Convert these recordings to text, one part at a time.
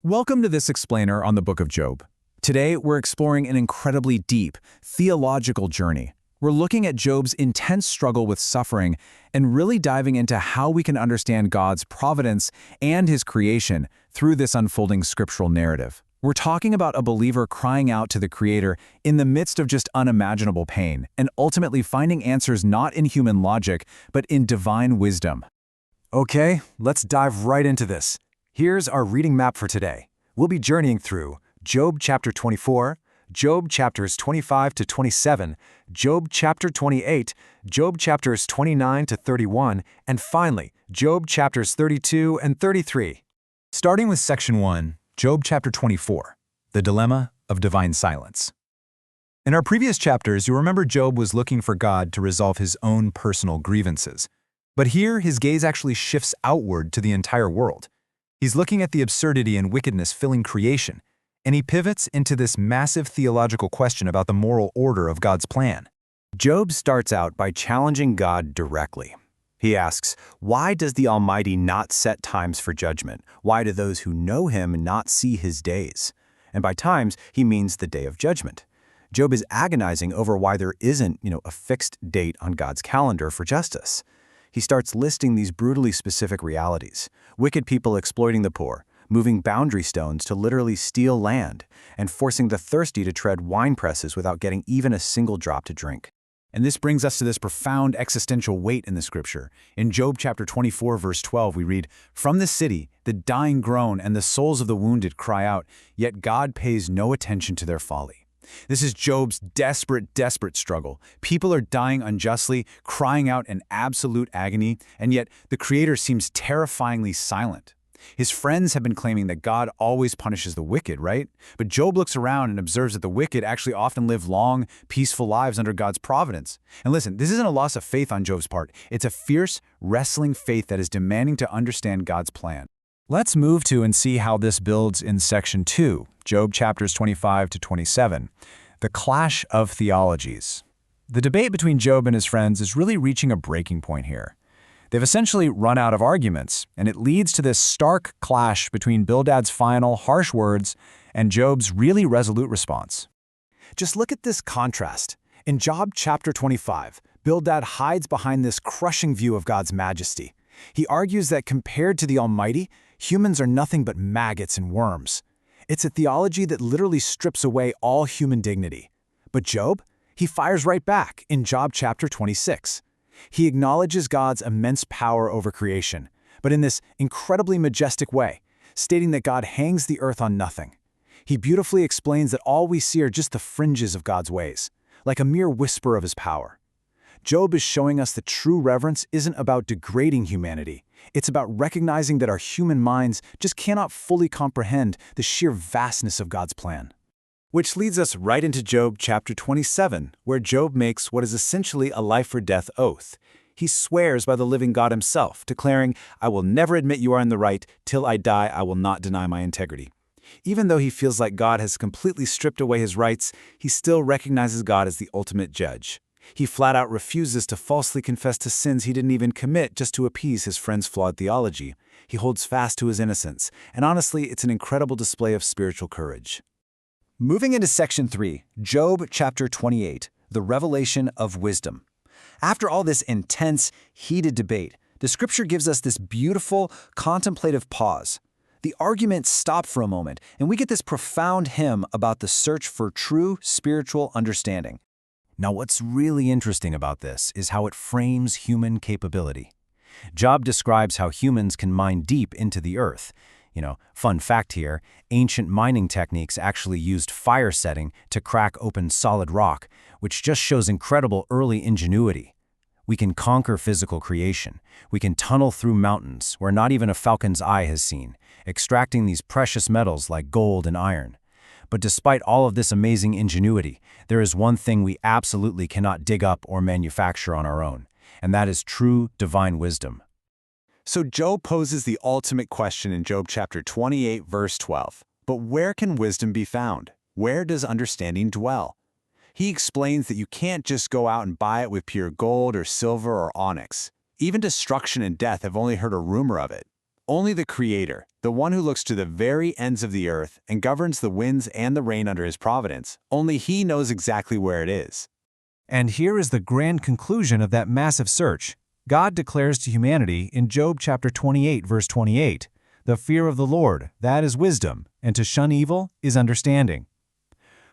Welcome to this explainer on the Book of Job. Today, we're exploring an incredibly deep, theological journey. We're looking at Job's intense struggle with suffering and really diving into how we can understand God's providence and His creation through this unfolding scriptural narrative. We're talking about a believer crying out to the Creator in the midst of just unimaginable pain and ultimately finding answers not in human logic, but in divine wisdom. Okay, let's dive right into this. Here's our reading map for today. We'll be journeying through Job chapter 24, Job chapters 25 to 27, Job chapter 28, Job chapters 29 to 31, and finally, Job chapters 32 and 33. Starting with section 1, Job chapter 24, the dilemma of divine silence. In our previous chapters, you remember Job was looking for God to resolve his own personal grievances. But here, his gaze actually shifts outward to the entire world. He's looking at the absurdity and wickedness filling creation, and he pivots into this massive theological question about the moral order of God's plan. Job starts out by challenging God directly. He asks, why does the Almighty not set times for judgment? Why do those who know Him not see His days? And by times, he means the day of judgment. Job is agonizing over why there isn't, a fixed date on God's calendar for justice. He starts listing these brutally specific realities: wicked people exploiting the poor, moving boundary stones to literally steal land, and forcing the thirsty to tread wine presses without getting even a single drop to drink. And this brings us to this profound existential weight in the scripture. In Job chapter 24, verse 12, we read, "From the city, the dying groan and the souls of the wounded cry out, yet God pays no attention to their folly." This is Job's desperate struggle. People are dying unjustly, crying out in absolute agony, and yet the Creator seems terrifyingly silent. His friends have been claiming that God always punishes the wicked, right? But Job looks around and observes that the wicked actually often live long, peaceful lives under God's providence. And listen, this isn't a loss of faith on Job's part. It's a fierce, wrestling faith that is demanding to understand God's plan. Let's move to and see how this builds in section 2, Job chapters 25 to 27, the clash of theologies. The debate between Job and his friends is really reaching a breaking point here. They've essentially run out of arguments, and it leads to this stark clash between Bildad's final, harsh words and Job's really resolute response. Just look at this contrast. In Job chapter 25, Bildad hides behind this crushing view of God's majesty. He argues that compared to the Almighty, humans are nothing but maggots and worms. It's a theology that literally strips away all human dignity. But Job, he fires right back in Job chapter 26. He acknowledges God's immense power over creation, but in this incredibly majestic way, stating that God hangs the earth on nothing. He beautifully explains that all we see are just the fringes of God's ways, like a mere whisper of His power. Job is showing us that true reverence isn't about degrading humanity. It's about recognizing that our human minds just cannot fully comprehend the sheer vastness of God's plan. Which leads us right into Job chapter 27, where Job makes what is essentially a life-or-death oath. He swears by the living God Himself, declaring, "I will never admit you are in the right. Till I die, I will not deny my integrity." Even though he feels like God has completely stripped away his rights, he still recognizes God as the ultimate judge. He flat out refuses to falsely confess to sins he didn't even commit just to appease his friend's flawed theology. He holds fast to his innocence, and honestly, it's an incredible display of spiritual courage. Moving into section 3, Job chapter 28, the revelation of wisdom. After all this intense, heated debate, the scripture gives us this beautiful, contemplative pause. The arguments stop for a moment, and we get this profound hymn about the search for true spiritual understanding. Now, what's really interesting about this is how it frames human capability. Job describes how humans can mine deep into the earth. Fun fact here, ancient mining techniques actually used fire setting to crack open solid rock, which just shows incredible early ingenuity. We can conquer physical creation. We can tunnel through mountains where not even a falcon's eye has seen, extracting these precious metals like gold and iron. But despite all of this amazing ingenuity, there is one thing we absolutely cannot dig up or manufacture on our own, and that is true divine wisdom. So Job poses the ultimate question in Job chapter 28, verse 12. But where can wisdom be found? Where does understanding dwell? He explains that you can't just go out and buy it with pure gold or silver or onyx. Even destruction and death have only heard a rumor of it. Only the Creator, The one who looks to the very ends of the earth and governs the winds and the rain under his providence. Only he knows exactly where it is. And here is the grand conclusion of that massive search. God declares to humanity in Job chapter 28, verse 28, "The fear of the Lord, that is wisdom, and to shun evil is understanding."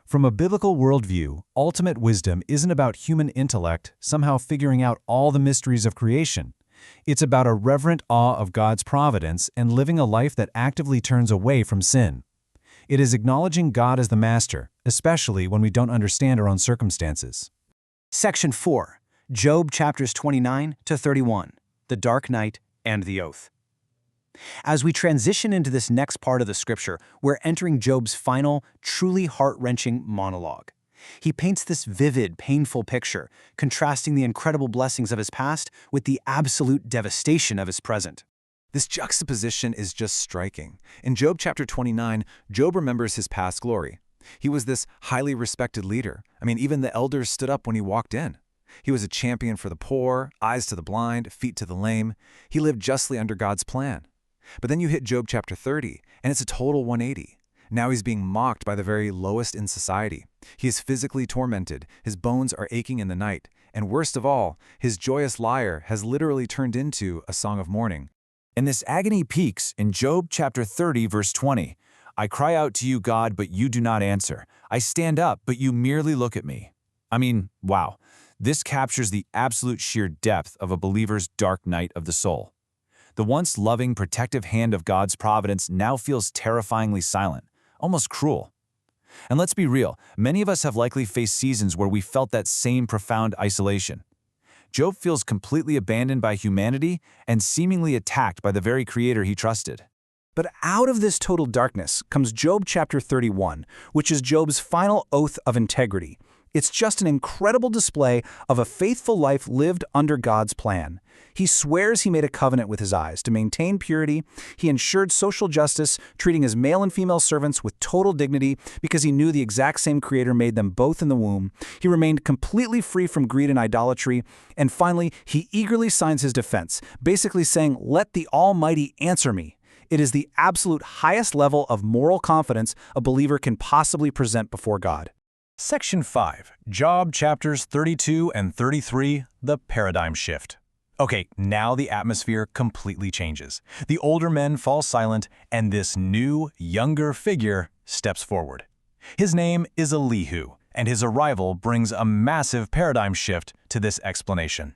From a biblical worldview, ultimate wisdom isn't about human intellect somehow figuring out all the mysteries of creation. It's about a reverent awe of God's providence and living a life that actively turns away from sin. It is acknowledging God as the master, especially when we don't understand our own circumstances. Section 4. Job chapters 29 to 31. The Dark Night and the Oath. As we transition into this next part of the scripture, we're entering Job's final, truly heart-wrenching monologue. He paints this vivid, painful picture, contrasting the incredible blessings of his past with the absolute devastation of his present. This juxtaposition is just striking. In Job chapter 29, Job remembers his past glory. He was this highly respected leader. Even the elders stood up when he walked in. He was a champion for the poor, eyes to the blind, feet to the lame. He lived justly under God's plan. But then you hit Job chapter 30, and it's a total 180. Now he's being mocked by the very lowest in society. He is physically tormented, his bones are aching in the night, and worst of all, his joyous lyre has literally turned into a song of mourning. And this agony peaks in Job chapter 30, verse 20. "I cry out to you, God, but you do not answer. I stand up, but you merely look at me." Wow. This captures the absolute sheer depth of a believer's dark night of the soul. The once loving, protective hand of God's providence now feels terrifyingly silent, almost cruel. And let's be real, many of us have likely faced seasons where we felt that same profound isolation. Job feels completely abandoned by humanity and seemingly attacked by the very creator he trusted. But out of this total darkness comes Job chapter 31, which is Job's final oath of integrity. It's just an incredible display of a faithful life lived under God's plan. He swears he made a covenant with his eyes to maintain purity. He ensured social justice, treating his male and female servants with total dignity because he knew the exact same Creator made them both in the womb. He remained completely free from greed and idolatry. And finally, he eagerly signs his defense, basically saying, "Let the Almighty answer me." It is the absolute highest level of moral confidence a believer can possibly present before God. Section 5. Job chapters 32 and 33, the paradigm shift. Okay, now the atmosphere completely changes. The older men fall silent, and this new, younger figure steps forward. His name is Elihu, and his arrival brings a massive paradigm shift to this explanation.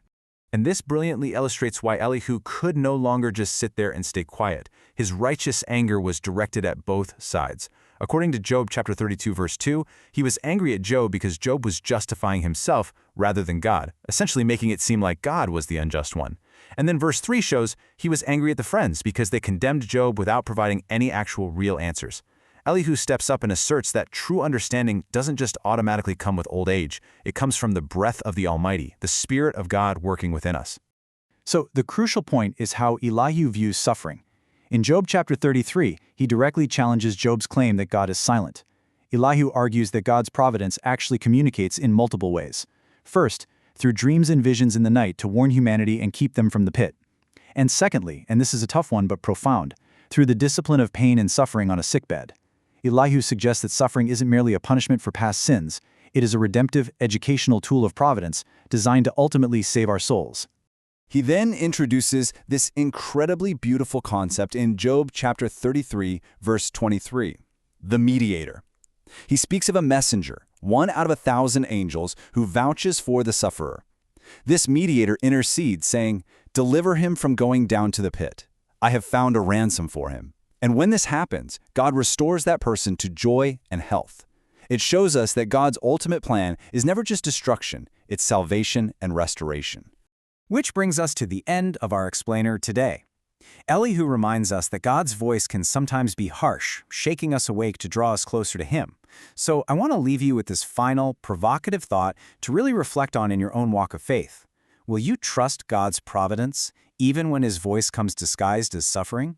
And this brilliantly illustrates why Elihu could no longer just sit there and stay quiet. His righteous anger was directed at both sides. According to Job chapter 32, verse 2, he was angry at Job because Job was justifying himself rather than God, essentially making it seem like God was the unjust one. And then verse 3 shows he was angry at the friends because they condemned Job without providing any actual real answers. Elihu steps up and asserts that true understanding doesn't just automatically come with old age. It comes from the breath of the Almighty, the Spirit of God working within us. So the crucial point is how Elihu views suffering. In Job chapter 33, he directly challenges Job's claim that God is silent. Elihu argues that God's providence actually communicates in multiple ways. First, through dreams and visions in the night to warn humanity and keep them from the pit. And secondly, and this is a tough one but profound, through the discipline of pain and suffering on a sickbed. Elihu suggests that suffering isn't merely a punishment for past sins, it is a redemptive, educational tool of providence designed to ultimately save our souls. He then introduces this incredibly beautiful concept in Job chapter 33, verse 23, the mediator. He speaks of a messenger, one out of 1,000 angels, who vouches for the sufferer. This mediator intercedes, saying, "Deliver him from going down to the pit. I have found a ransom for him." And when this happens, God restores that person to joy and health. It shows us that God's ultimate plan is never just destruction, it's salvation and restoration. Which brings us to the end of our explainer today. Elihu reminds us that God's voice can sometimes be harsh, shaking us awake to draw us closer to Him. So I want to leave you with this final, provocative thought to really reflect on in your own walk of faith. Will you trust God's providence, even when His voice comes disguised as suffering?